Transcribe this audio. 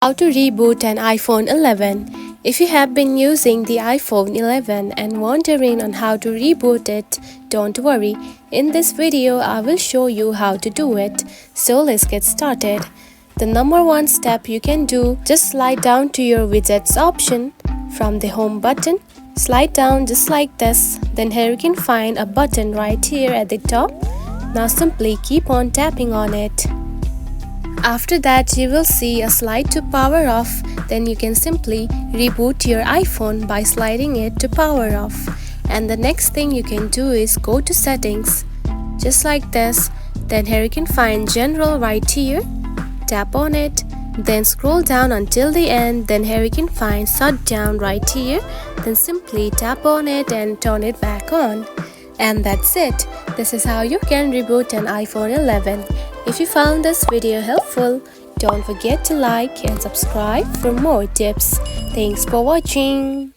How to reboot an iPhone 11. If you have been using the iPhone 11 and wondering on how to reboot it, don't worry. In this video, I will show you how to do it. So let's get started. The number one step you can do, just slide down to your widgets option from the home button. Slide down just like this. Then here you can find a button right here at the top. Now simply keep on tapping on it. After that, you will see a slide to power off. Then you can simply reboot your iPhone by sliding it to power off. And the next thing you can do is go to settings, just like this. Then here you can find general right here. Tap on it. Then scroll down until the end. Then here you can find shutdown right here. Then simply tap on it and turn it back on. And that's it. This is how you can reboot an iPhone 11. If you found this video helpful, don't forget to like and subscribe for more tips. Thanks for watching.